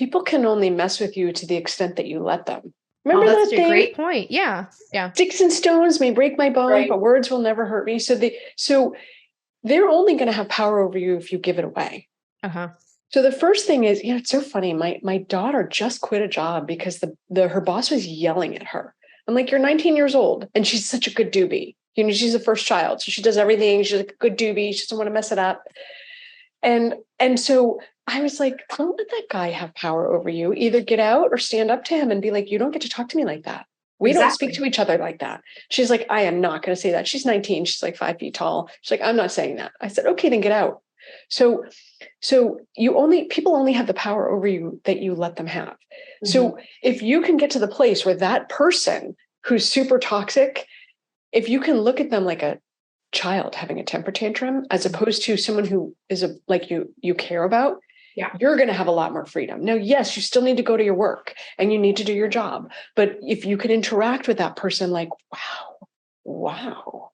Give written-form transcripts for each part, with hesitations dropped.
People can only mess with you to the extent that you let them. Remember that's a great point. Yeah. Sticks and stones may break my bones, but words will never hurt me. So they're only going to have power over you if you give it away. So the first thing is, it's so funny. My daughter just quit a job because her boss was yelling at her. I'm like, you're 19 years old, and she's such a good doobie. She's the first child, so she does everything. She's like a good doobie. She doesn't want to mess it up. And so I was like, don't let that guy have power over you. Either get out or stand up to him and be like, you don't get to talk to me like that. We don't speak to each other like that. She's like, I am not going to say that. She's 19. She's like 5 feet tall. She's like, I'm not saying that. I said, okay, then get out. So people only have the power over you that you let them have. Mm-hmm. So if you can get to the place where that person who's super toxic, if you can look at them like a child having a temper tantrum, as opposed to someone who is like you care about, you're going to have a lot more freedom. Now, yes, you still need to go to your work and you need to do your job. But if you can interact with that person like, wow,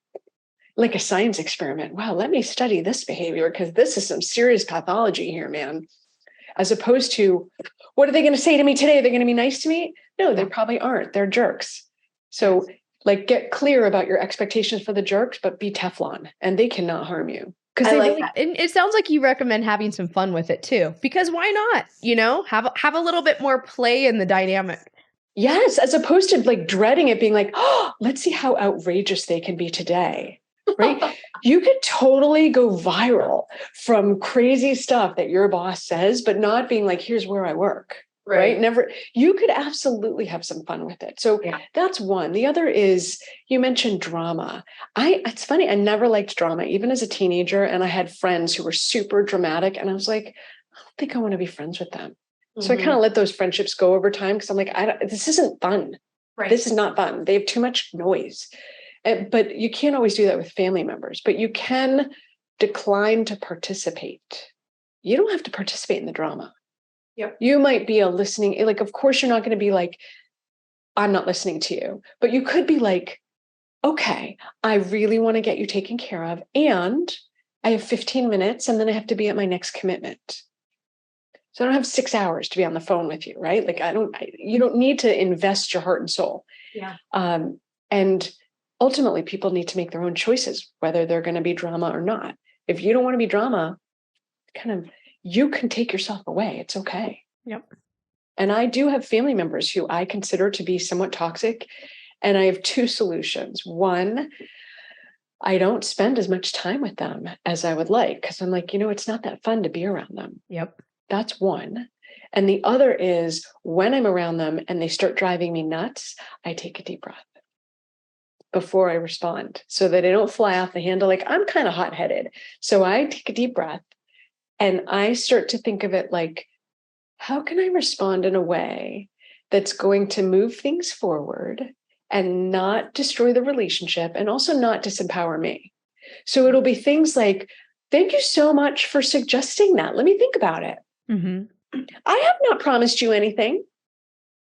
like a science experiment. Wow, let me study this behavior because this is some serious pathology here, man. As opposed to, what are they going to say to me today? Are they going to be nice to me? No, they probably aren't. They're jerks. So get clear about your expectations for the jerks, but be Teflon and they cannot harm you. I like that. And it sounds like you recommend having some fun with it too, because why not? Have a little bit more play in the dynamic. Yes, as opposed to dreading it, being like, oh, let's see how outrageous they can be today. Right? You could totally go viral from crazy stuff that your boss says, but not being like, here's where I work. Right? Never. You could absolutely have some fun with it. So that's one. The other is, you mentioned drama. It's funny. I never liked drama, even as a teenager. And I had friends who were super dramatic. And I was like, I don't think I want to be friends with them. Mm-hmm. So I kind of let those friendships go over time because I'm like, this isn't fun. Right. This is not fun. They have too much noise. But you can't always do that with family members, but you can decline to participate. You don't have to participate in the drama. Yep. You might be a listening, of course, you're not going to be like, I'm not listening to you, but you could be like, okay, I really want to get you taken care of. And I have 15 minutes and then I have to be at my next commitment. So I don't have 6 hours to be on the phone with you, right? You don't need to invest your heart and soul. Yeah. And ultimately, people need to make their own choices, whether they're going to be drama or not. If you don't want to be drama, you can take yourself away. It's okay. Yep. And I do have family members who I consider to be somewhat toxic. And I have two solutions. One, I don't spend as much time with them as I would like because I'm like, it's not that fun to be around them. Yep. That's one. And the other is when I'm around them and they start driving me nuts, I take a deep breath before I respond so that I don't fly off the handle. I'm kind of hot-headed. So I take a deep breath and I start to think of it like, how can I respond in a way that's going to move things forward and not destroy the relationship and also not disempower me? So it'll be things like, thank you so much for suggesting that. Let me think about it. Mm-hmm. I have not promised you anything.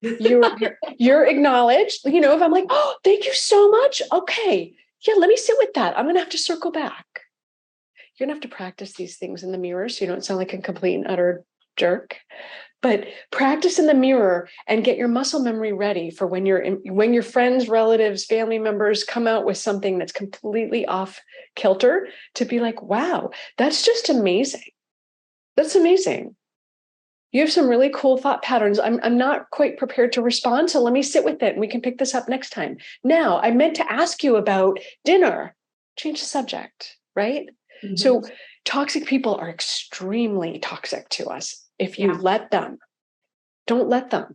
You're acknowledged. If I'm like, oh, thank you so much. Okay. Yeah, let me sit with that. I'm going to have to circle back. You're going to have to practice these things in the mirror so you don't sound like a complete and utter jerk. But practice in the mirror and get your muscle memory ready for when your friends, relatives, family members come out with something that's completely off kilter to be like, wow, that's just amazing. That's amazing. You have some really cool thought patterns. I'm not quite prepared to respond, so let me sit with it and we can pick this up next time. Now, I meant to ask you about dinner. Change the subject, right? Mm-hmm. So toxic people are extremely toxic to us if you let them. Don't let them.